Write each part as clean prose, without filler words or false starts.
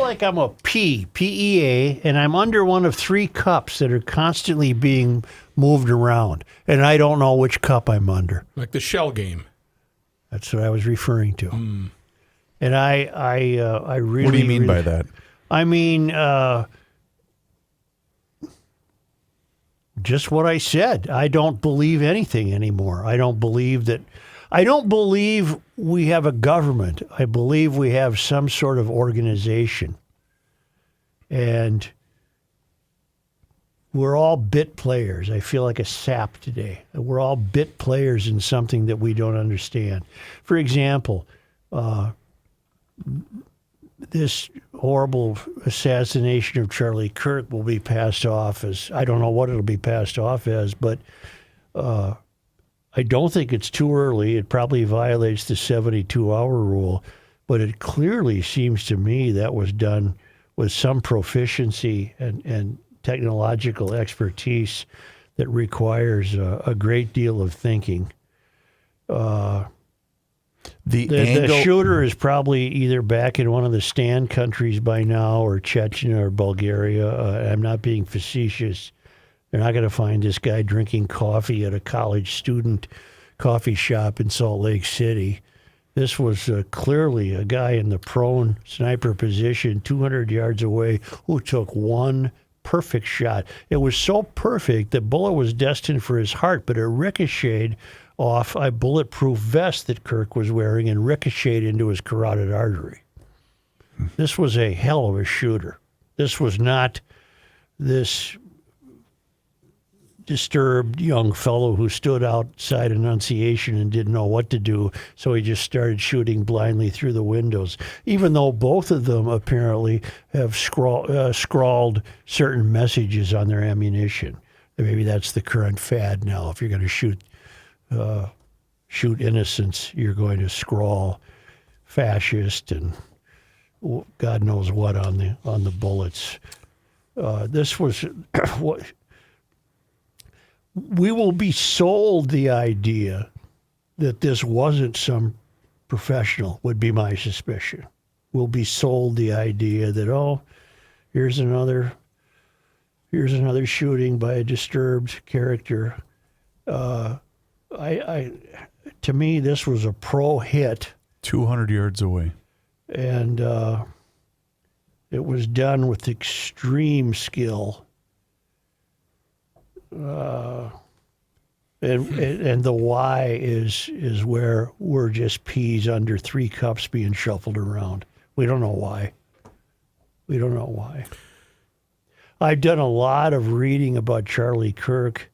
like I'm a PEA, and I'm under one of 3 cups that are constantly being moved around, and I don't know which cup I'm under. Like the shell game. That's what I was referring to. And I really. What do you mean by that? I mean, just what I said. I don't believe anything anymore. I don't believe we have a government. I believe we have some sort of organization. And we're all bit players. I feel like a sap today. We're all bit players in something that we don't understand. For example, this horrible assassination of Charlie Kirk will be passed off as, I don't know what it'll be passed off as, but I don't think it's too early. It probably violates the 72-hour rule, but it clearly seems to me that was done with some proficiency and technological expertise that requires a great deal of thinking. The shooter is probably either back in one of the stand countries by now, or Chechnya or Bulgaria. I'm not being facetious. They're not going to find this guy drinking coffee at a college student coffee shop in Salt Lake City. This was clearly a guy in the prone sniper position, 200 yards away, who took one perfect shot. It was so perfect that bullet was destined for his heart, but it ricocheted off a bulletproof vest that Kirk was wearing and ricocheted into his carotid artery. This was a hell of a shooter. This was not this disturbed young fellow who stood outside Annunciation and didn't know what to do, so he just started shooting blindly through the windows, even though both of them apparently have scrawled certain messages on their ammunition. Maybe that's the current fad now. If you're going to shoot innocents, you're going to scrawl fascist and God knows what on the bullets. This was what we will be sold the idea that this wasn't some professional, would be my suspicion. We'll be sold the idea that, oh, here's another shooting by a disturbed character. To me, this was a pro hit. 200 yards away. And it was done with extreme skill. And the why is where we're just peas under 3 cups being shuffled around. We don't know why. I've done a lot of reading about Charlie Kirk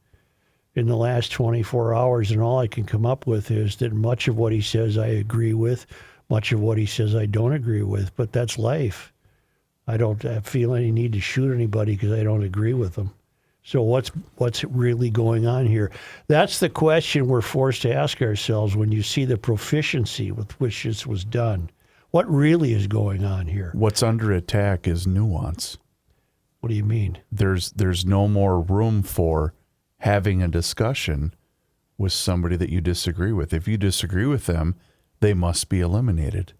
in the last 24 hours, and all I can come up with is that much of what he says I agree with, much of what he says I don't agree with, but that's life. I don't feel any need to shoot anybody because I don't agree with them. So what's really going on here? That's the question we're forced to ask ourselves when you see the proficiency with which this was done. What really is going on here? What's under attack is nuance. What do you mean? There's no more room for having a discussion with somebody that you disagree with. If you disagree with them, they must be eliminated.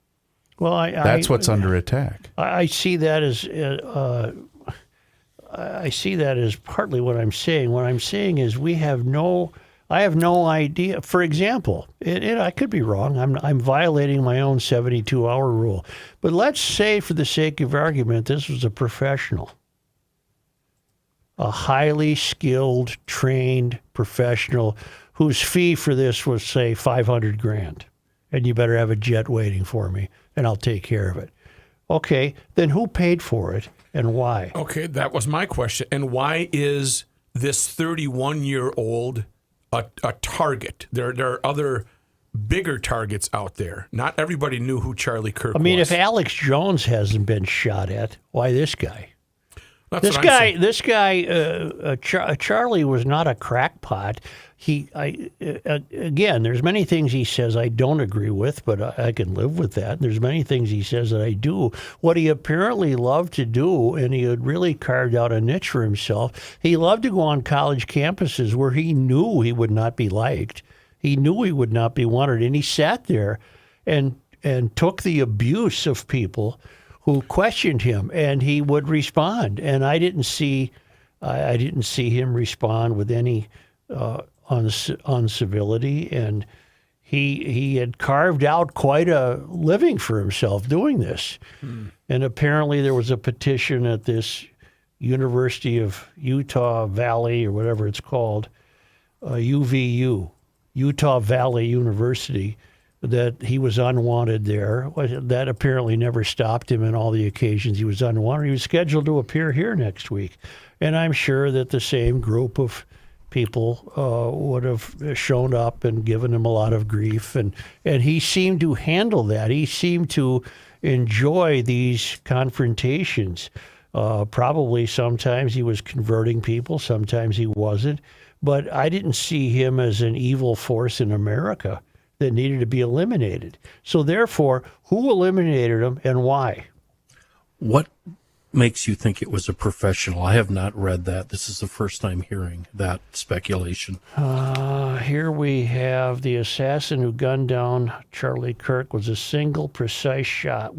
Well, that's what's under attack. I see that as partly what I'm saying. What I'm saying is I have no idea. For example, I could be wrong. I'm violating my own 72-hour rule. But let's say, for the sake of argument, this was a professional, a highly skilled, trained professional whose fee for this was, say, $500,000, and you better have a jet waiting for me, and I'll take care of it. Okay, then who paid for it and why? Okay, that was my question. And why is this 31-year-old a target? There are other bigger targets out there. Not everybody knew who Charlie Kirk was. I mean, if Alex Jones hasn't been shot at, why this guy? That's Charlie was not a crackpot. Again, there's many things he says I don't agree with, but I can live with that. There's many things he says that I do. What he apparently loved to do, and he had really carved out a niche for himself, he loved to go on college campuses where he knew he would not be liked. He knew he would not be wanted, and he sat there and took the abuse of people who questioned him, and he would respond. And I didn't see him respond with any uncivility, and he had carved out quite a living for himself doing this. And apparently there was a petition at this University of Utah Valley, or whatever it's called, UVU, Utah Valley University, that he was unwanted there. That apparently never stopped him in all the occasions he was unwanted. He was scheduled to appear here next week. And I'm sure that the same group of people would have shown up and given him a lot of grief. And he seemed to handle that. He seemed to enjoy these confrontations. Probably sometimes he was converting people, sometimes he wasn't. But I didn't see him as an evil force in America that needed to be eliminated. So therefore, who eliminated him and why? What makes you think it was a professional? I have not read that. This is the first time hearing that speculation. Here we have the assassin who gunned down Charlie Kirk with a single precise shot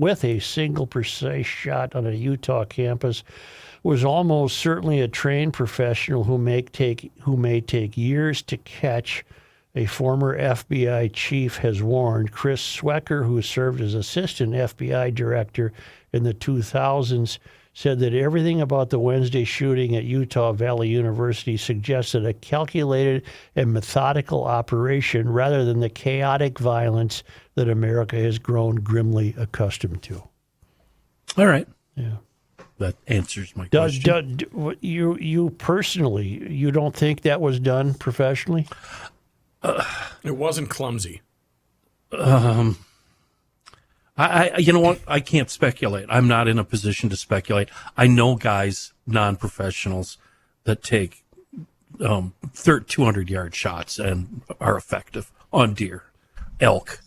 on a Utah campus, was almost certainly a trained professional who may take years to catch. A former FBI chief has warned. Chris Swecker, who served as assistant FBI director in the 2000s, said that everything about the Wednesday shooting at Utah Valley University suggested a calculated and methodical operation rather than the chaotic violence that America has grown grimly accustomed to. All right. Yeah. That answers my question. You personally, you don't think that was done professionally? It wasn't clumsy. You know what? I can't speculate. I'm not in a position to speculate. I know guys, non-professionals, that take 200-yard shots and are effective on deer, elk,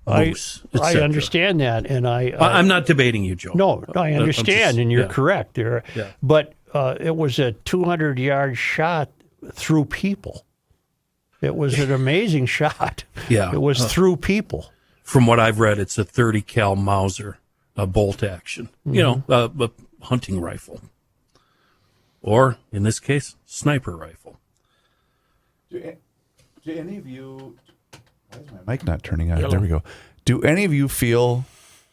moose, I etc. understand that, and I'm not debating you, Joe. No, I understand, and you're yeah. correct there. Yeah. But it was a 200-yard shot through people. It was an amazing shot. Yeah. It was through people. From what I've read, it's a 30 cal Mauser, a bolt action. Mm-hmm. You know, a hunting rifle, or in this case, sniper rifle. Do any of you? Why is my mic not turning on? Yellow. There we go. Do any of you feel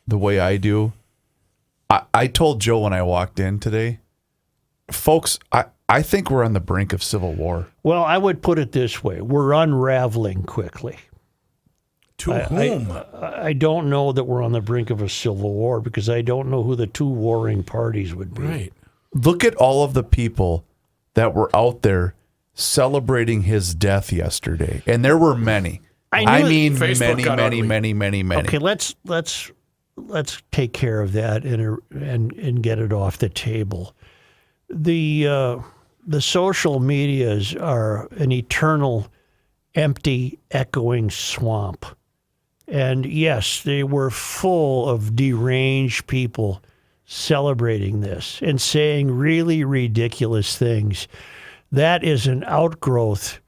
the way I do? I told Joe when I walked in today, folks, I think we're on the brink of civil war. Well, I would put it this way. We're unraveling quickly. To whom? I don't know that we're on the brink of a civil war because I don't know who the two warring parties would be. Right. Look at all of the people that were out there celebrating his death yesterday. And there were many. I mean, Facebook got ugly. many. Okay, let's take care of that and get it off the table. The social medias are an eternal, empty, echoing swamp. And yes, they were full of deranged people celebrating this and saying really ridiculous things. That is an outgrowth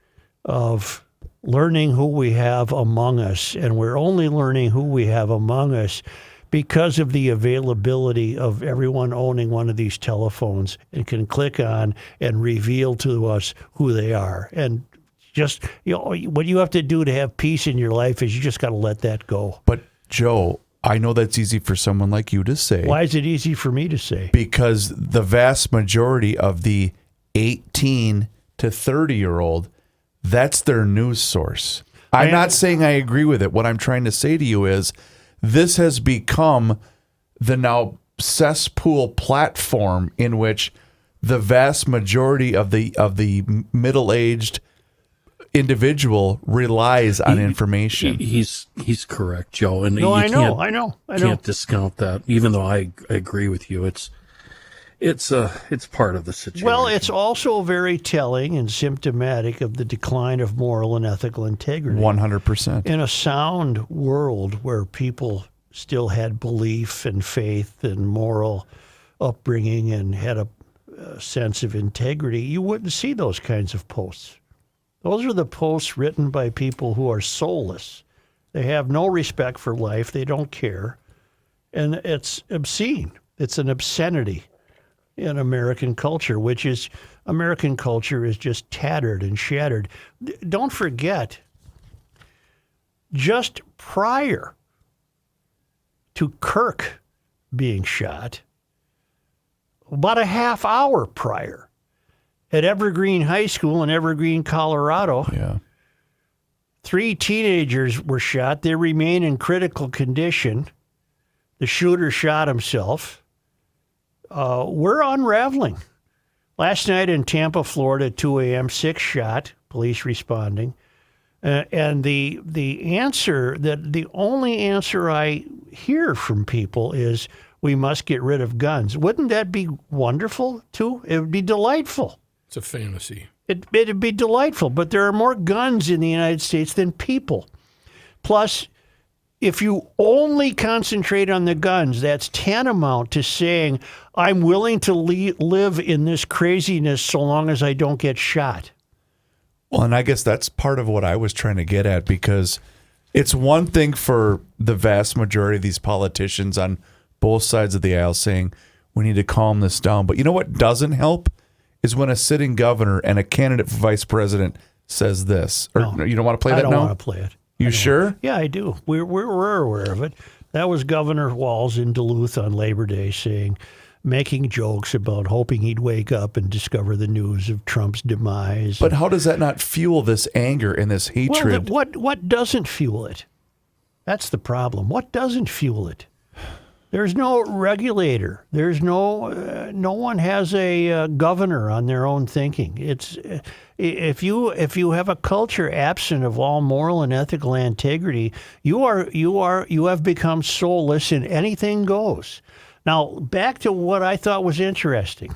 of learning who we have among us. And we're only learning who we have among us because of the availability of everyone owning one of these telephones and can click on and reveal to us who they are. And just, what you have to do to have peace in your life is you just got to let that go. But Joe, I know that's easy for someone like you to say. Why is it easy for me to say? Because the vast majority of the 18 to 30-year-old, that's their news source. I'm not saying I agree with it. What I'm trying to say to you is this has become the now cesspool platform in which the vast majority of the middle-aged individual relies on information. He's correct, Joe. And No, you I know. Can't discount that. Even though I agree with you, it's part of the situation. Well, it's also very telling and symptomatic of the decline of moral and ethical integrity. 100%. In a sound world where people still had belief and faith and moral upbringing and had a sense of integrity, you wouldn't see those kinds of posts. Those are the posts written by people who are soulless. They have no respect for life. They don't care. And it's obscene. It's an obscenity in American culture, American culture is just tattered and shattered. Don't forget, just prior to Kirk being shot, about a half hour prior, at Evergreen High School in Evergreen, Colorado, Yeah. 3 teenagers were shot. They remain in critical condition. The shooter shot himself. We're unraveling. Last night in Tampa, Florida, at 2 a.m., 6 shot, police responding. And the only answer I hear from people is we must get rid of guns. Wouldn't that be wonderful, too? It would be delightful. It's a fantasy. It'd be delightful, but there are more guns in the United States than people. Plus, if you only concentrate on the guns, that's tantamount to saying, I'm willing to live in this craziness so long as I don't get shot. Well, and I guess that's part of what I was trying to get at, because it's one thing for the vast majority of these politicians on both sides of the aisle saying we need to calm this down. But you know what doesn't help is when a sitting governor and a candidate for vice president says this. Or No. you don't want to play that I don't now? want to play it. You sure? Yeah, I do. We're aware of it. That was Governor Walz in Duluth on Labor Day making jokes about hoping he'd wake up and discover the news of Trump's demise. But how does that not fuel this anger and this hatred? Well, what doesn't fuel it? That's the problem. What doesn't fuel it? There's no regulator. There's no one has a governor on their own thinking. It's if you have a culture absent of all moral and ethical integrity, you have become soulless and anything goes. Now back to what I thought was interesting.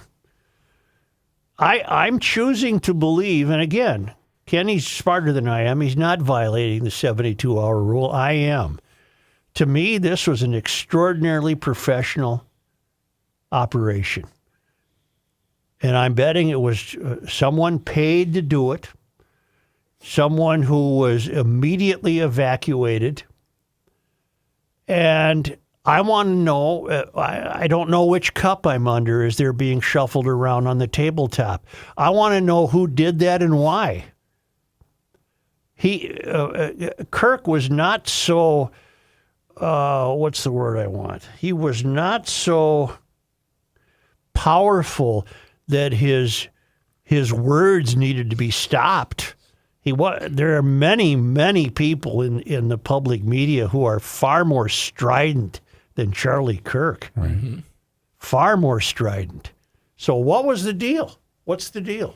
I'm choosing to believe, and again, Kenny's smarter than I am. He's not violating the 72-hour rule. I am. To me, this was an extraordinarily professional operation. And I'm betting it was someone paid to do it, someone who was immediately evacuated. And I want to know, I don't know which cup I'm under as they're being shuffled around on the tabletop. I want to know who did that and why. Kirk was not so... what's the word I want? He was not so powerful that his words needed to be stopped. There are many people in the public media who are far more strident than Charlie Kirk. Right. Far more strident. So what was the deal? What's the deal?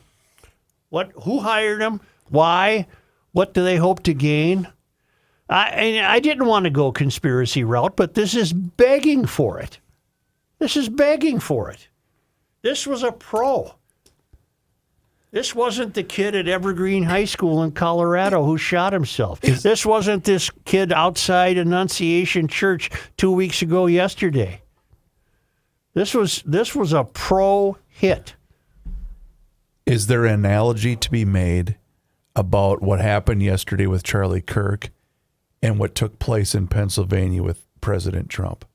Who hired him? Why? What do they hope to gain? I didn't want to go conspiracy route, but this is begging for it. This is begging for it. This was a pro. This wasn't the kid at Evergreen High School in Colorado who shot himself. This wasn't this kid outside Annunciation Church 2 weeks ago yesterday. This was a pro hit. Is there an analogy to be made about what happened yesterday with Charlie Kirk and what took place in Pennsylvania with President Trump?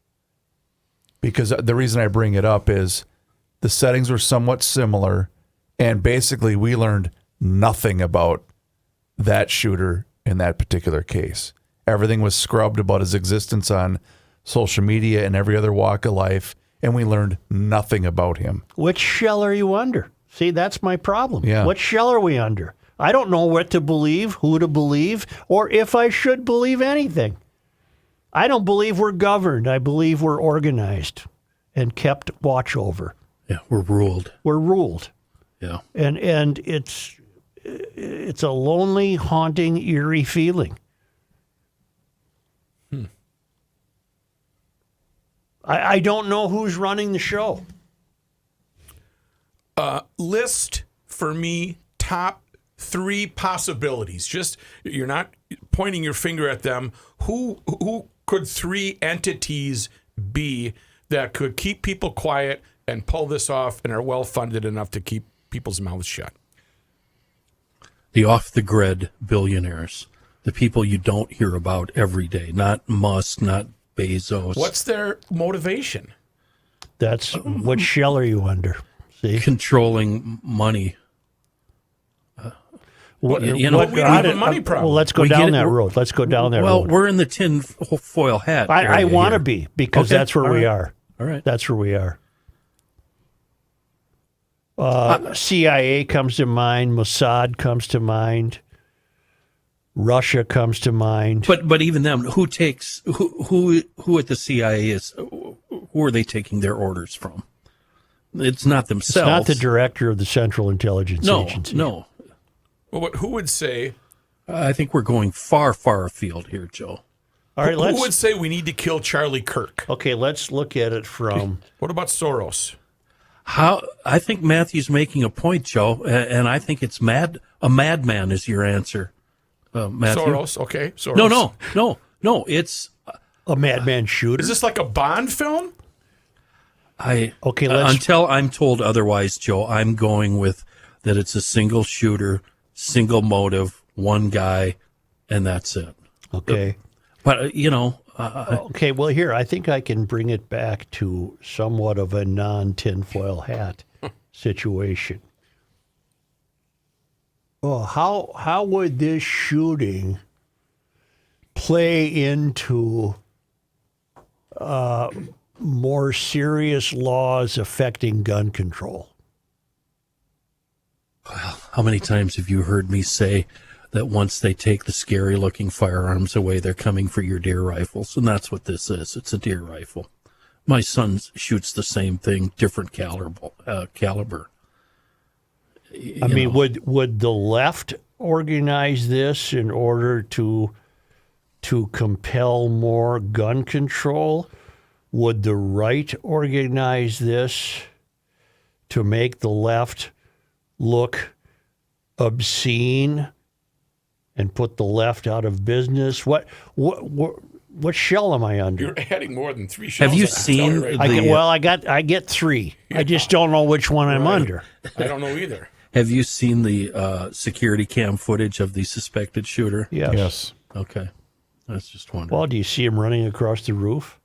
Because the reason I bring it up is the settings were somewhat similar, and basically we learned nothing about that shooter in that particular case. Everything was scrubbed about his existence on social media and every other walk of life, and we learned nothing about him. Which shell are you under? See, that's my problem. Yeah. What shell are we under? I don't know what to believe, who to believe, or if I should believe anything. I don't believe we're governed. I believe we're organized and kept watch over. Yeah, we're ruled. We're ruled. Yeah. And it's a lonely, haunting, eerie feeling. I don't know who's running the show. List for me top 3 possibilities. Just, you're not pointing your finger at them. Who could 3 entities be that could keep people quiet and pull this off and are well funded enough to keep people's mouths shut? The off-the-grid billionaires, the people you don't hear about every day, not Musk, not Bezos. What's their motivation? That's what shell are you under? See, Controlling money. what, you know, we don't have a money problem. Well, let's go We get down it. that road. Let's go down that Well, road. we're in the tin foil hat. I area want to here. be because Okay, that's where all we right. are. All right. That's where we are. CIA comes to mind. Mossad comes to mind. Russia comes to mind. But even them, who at the CIA is? Who are they taking their orders from? It's not It's themselves. not the director of the Central Intelligence Agency. No. Well, but who would say? I think we're going far, far afield here, Joe. All right, Who would say we need to kill Charlie Kirk? okay, let's look at it from What about Soros? How I think Matthew's making a point, Joe, and I think it's a madman is your answer, Matthew. Soros, okay. Soros. No. It's a madman shooter. Is this like a Bond film? Okay, let's until I'm told otherwise, Joe. I'm going with that. It's a single shooter, single motive, one guy, and that's it. okay. But Okay, well, here, I think I can bring it back to somewhat of a non-tinfoil hat situation. Well, how would this shooting play into more serious laws affecting gun control? how many times have you heard me say that once they take the scary-looking firearms away, they're coming for your deer rifles? And that's what this is. It's a deer rifle. My son shoots the same thing, different caliber. I mean, would the left organize this in order to compel more gun control? Would the right organize this to make the left look obscene and put the left out of business? What shell am I under? You're adding more than 3 shells. Have you I can tell seen right the- now. I get 3. I just don't know which one I'm under. I don't know either. Have you seen the security cam footage of the suspected shooter? Yes. Okay. That's just wondering. Well, do you see him running across the roof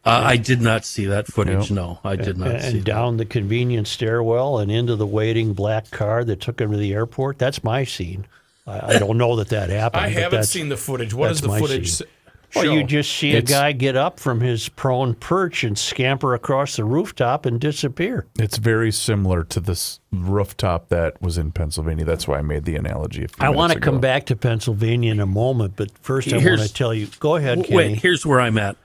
I did not see that footage. No, I did not see and that. down the convenience stairwell and into the waiting black car that took him to the airport? That's my scene. I don't know that happened. I but haven't that's- seen the footage. What does that's the my footage scene. show? Well, you just see a It's- guy get up from his prone perch and scamper across the rooftop and disappear. It's very similar to this rooftop that was in Pennsylvania. That's why I made the analogy. I want to come back to Pennsylvania in a moment, but first I want Here's- to tell you. Go ahead, Kenny. Wait, here's where I'm at.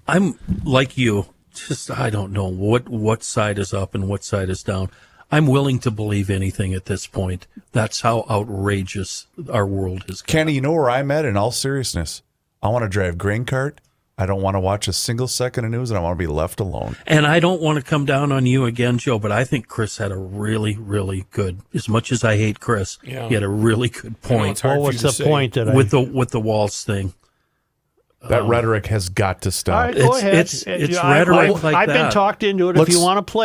I'm like you. Just I don't know what side is up and what side is down. I'm willing to believe anything at this point. That's how outrageous our world has got. Kenny, you know where I'm at in all seriousness? I want to drive grain cart. I don't want to watch a single second of news, and I want to be left alone. And I don't want to come down on you again, Joe, but I think Chris had a really, really good. As much as I hate Chris, Yeah. he had a really good I know point it's hard What for was you the to say. point that with the walls thing. That rhetoric has got to stop. All right, go ahead. It's I- rhetoric like I've been that. talked into it. If you Let's- want to play.